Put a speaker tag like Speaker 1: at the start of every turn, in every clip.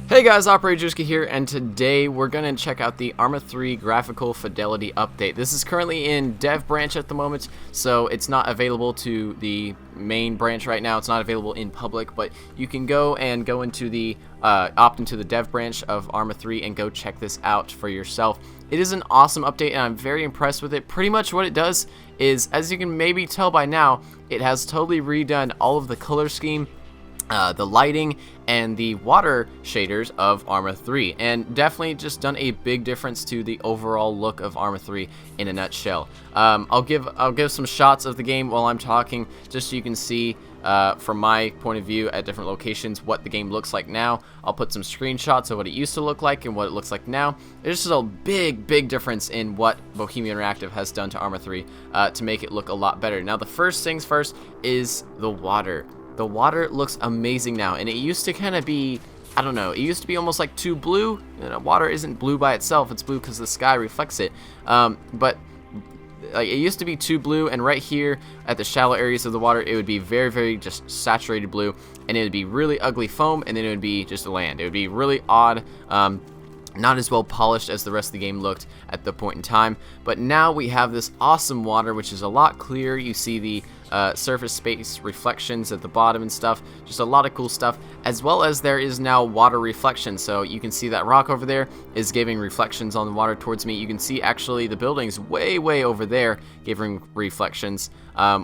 Speaker 1: Hey guys, OperatorDrewski here, and today we're going to check out the ARMA 3 Graphical Fidelity update. This is currently in dev branch at the moment, so it's not available to the main branch right now. It's not available in public, but you can go into the opt into the dev branch of ARMA 3 and go check this out for yourself. It is an awesome update, and I'm very impressed with it. Pretty much what it does is, as you can maybe tell by now, it has totally redone all of the color scheme, the lighting, and the water shaders of ARMA 3, and definitely just done a big difference to the overall look of ARMA 3 in a nutshell. I'll give some shots of the game while I'm talking, just so you can see from my point of view at different locations what the game looks like now. I'll put some screenshots of what it used to look like and what it looks like now. There's just a big difference in what Bohemia Interactive has done to ARMA 3 to make it look a lot better. Now, the first things first is the water. The water looks amazing now, and it used to kind of be, I don't know, it used to be almost like too blue. You know, water isn't blue by itself, it's blue because the sky reflects it. But like, it used to be too blue, and right here at the shallow areas of the water, it would be very just saturated blue, and it would be really ugly foam, and then it would be just land. It would be really odd. Not as well polished as the rest of the game looked at the point in time, but now we have this awesome water, which is a lot clearer. You see the surface space reflections at the bottom and stuff, just a lot of cool stuff, as well as there is now water reflection. So you can see that rock over there is giving reflections on the water towards me. You can see actually the buildings way over there giving reflections,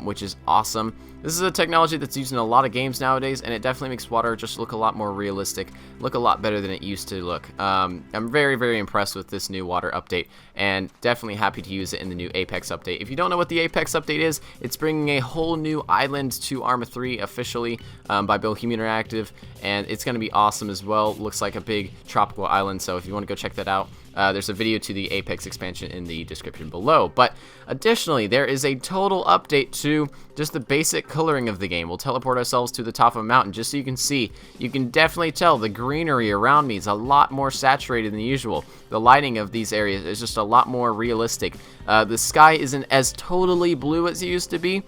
Speaker 1: which is awesome. This is a technology that's used in a lot of games nowadays, and it definitely makes water just look a lot more realistic, look a lot better than it used to look. I'm very impressed with this new water update, and definitely happy to use it in the new Apex update. If you don't know what the Apex update is, it's bringing a whole new island to ARMA 3 officially by Bohemia Interactive, and it's going to be awesome as well. Looks like a big tropical island, so if you want to go check that out, there's a video to the Apex expansion in the description below. But additionally, there is a total update to just the basic coloring of the game. We'll teleport ourselves to the top of a mountain just so you can see. You can definitely tell the greenery around me is a lot more saturated than usual. The lighting of these areas is just a lot more realistic. The sky isn't as totally blue as it used to be,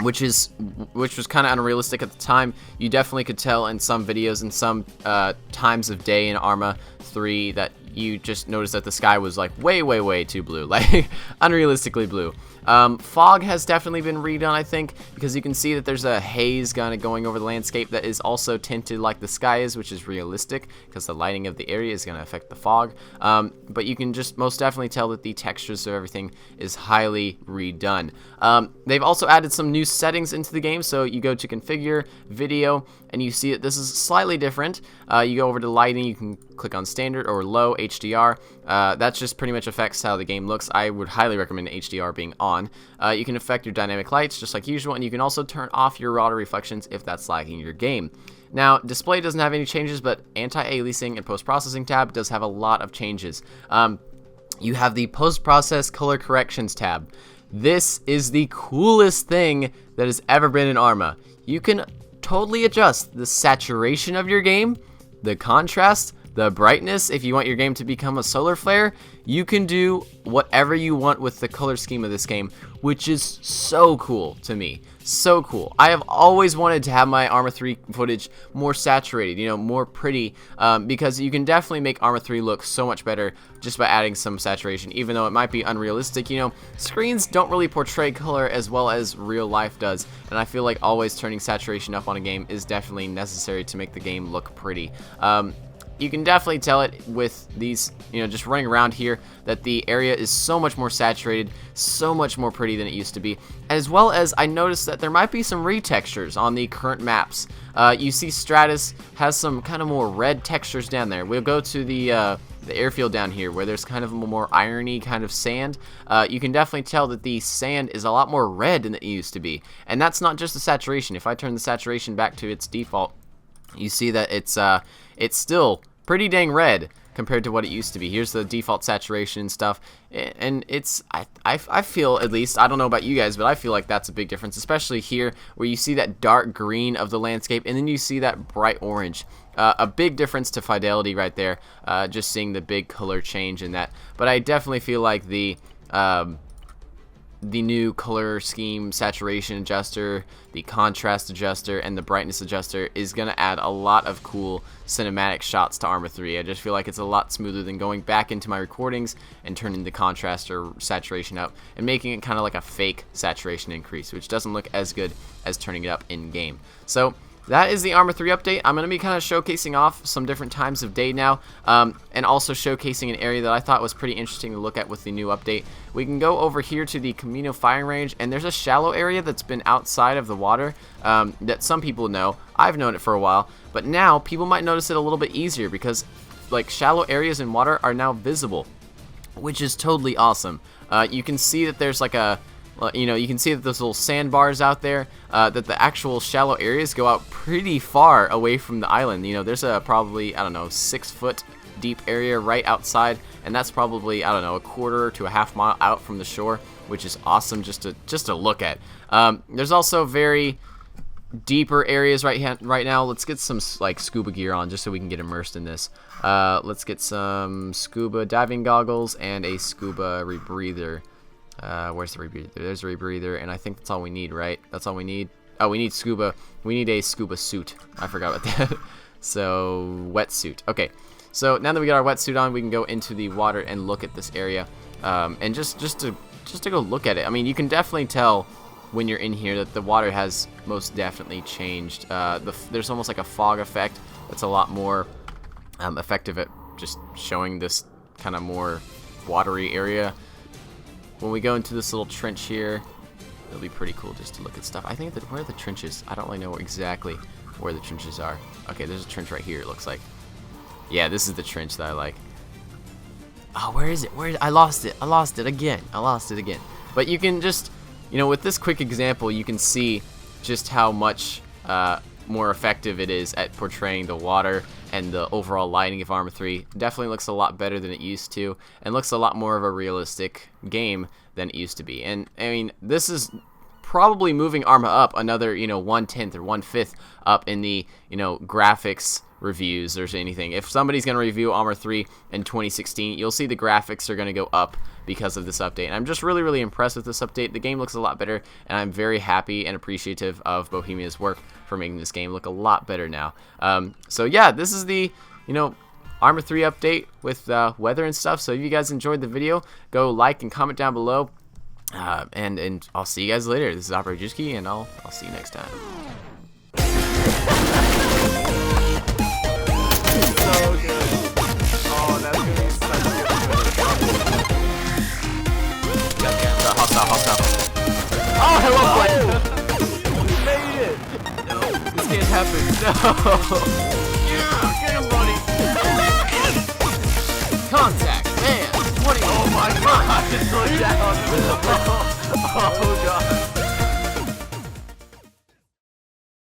Speaker 1: which was kind of unrealistic at the time. You definitely could tell in some videos and some times of day in ARMA 3 that you just noticed that the sky was like way too blue, like unrealistically blue. Fog has definitely been redone, I think, because you can see that there's a haze kind of going over the landscape that is also tinted like the sky is, which is realistic because the lighting of the area is going to affect the fog. But you can just most definitely tell that the textures of everything is highly redone. They've also added some new settings into the game, so you go to configure video and you see that this is slightly different. You go over to lighting, you can click on standard or low HDR. That just pretty much affects how the game looks. I would highly recommend HDR being on. You can affect your dynamic lights just like usual, and you can also turn off your water reflections if that's lagging your game. Now, display doesn't have any changes, but anti-aliasing and post-processing tab does have a lot of changes. You have the post-process color corrections tab. This is the coolest thing that has ever been in ARMA. You can totally adjust the saturation of your game, the contrast, the brightness. If you want your game to become a solar flare, you can do whatever you want with the color scheme of this game, which is so cool to me. So cool. I have always wanted to have my ARMA 3 footage more saturated, you know, more pretty, because you can definitely make ARMA 3 look so much better just by adding some saturation, even though it might be unrealistic. You know, screens don't really portray color as well as real life does, and I feel like always turning saturation up on a game is definitely necessary to make the game look pretty. You can definitely tell it with these, you know, just running around here, that the area is so much more saturated, so much more pretty than it used to be. As well as I noticed that there might be some retextures on the current maps. You see Stratus has some kind of more red textures down there. We'll go to the airfield down here where there's kind of a more irony kind of sand. You can definitely tell that the sand is a lot more red than it used to be. And that's not just the saturation. If I turn the saturation back to its default, you see that it's still pretty dang red compared to what it used to be. Here's the default saturation and stuff, and it's I feel, at least, I don't know about you guys, but I feel like that's a big difference, especially here where you see that dark green of the landscape and then you see that bright orange. A big difference to Fidelity right there, just seeing the big color change in that. But I definitely feel like the the new color scheme, saturation adjuster, the contrast adjuster, and the brightness adjuster is going to add a lot of cool cinematic shots to Arma 3. I just feel like it's a lot smoother than going back into my recordings and turning the contrast or saturation up and making it kind of like a fake saturation increase, which doesn't look as good as turning it up in game. So that is the Arma 3 update. I'm going to be kind of showcasing off some different times of day now, and also showcasing an area that I thought was pretty interesting to look at with the new update. We can go over here to the Camino firing range, and there's a shallow area that's been outside of the water that some people know. I've known it for a while, but now people might notice it a little bit easier because like shallow areas in water are now visible, which is totally awesome. You can see that there's like a you can see that those little sandbars out there, that the actual shallow areas go out pretty far away from the island. There's a probably, I don't know, 6 foot deep area right outside, and that's probably, I don't know, a quarter to a half mile out from the shore, which is awesome just to look at. There's also very deeper areas right now. Let's get some like scuba gear on just so we can get immersed in this. Let's get some scuba diving goggles and a scuba rebreather. Where's the rebreather? There's the rebreather, and I think that's all we need, right? That's all we need. Oh, we need scuba. We need a scuba suit. I forgot about that. So, wetsuit. Okay. So now that we got our wetsuit on, we can go into the water and look at this area, and just to go look at it. I mean, you can definitely tell when you're in here that the water has most definitely changed. There's almost like a fog effect that's a lot more effective at just showing this kind of more watery area. When we go into this little trench here, it'll be pretty cool just to look at stuff. I think that where are the trenches? I don't really know exactly where the trenches are. Okay, there's a trench right here, it looks like. Yeah, this is the trench that I like. Oh, where is it? I lost it. I lost it again. But you can just, with this quick example, you can see just how much more effective it is at portraying the water, and the overall lighting of Arma 3 definitely looks a lot better than it used to, and looks a lot more of a realistic game than it used to be. And I mean, this is probably moving Arma up another 1/10 or 1/5 up in the graphics reviews or anything. If somebody's going to review Arma 3 in 2016, you'll see the graphics are going to go up because of this update. And I'm just really impressed with this update. The game looks a lot better, and I'm very happy and appreciative of Bohemia's work for making this game look a lot better now. So yeah, this is the Arma 3 update with weather and stuff. So if you guys enjoyed the video, go like and comment down below, and I'll see you guys later. This is OperatorDrewski, and I'll see you next time. So good. Oh, that's gonna be such a good video. Hostile. Oh, hello, Blake. We made it. No, this can't happen. No. Yeah, get him, buddy. Contact, man. 20. Oh my God, it's going down. Oh God.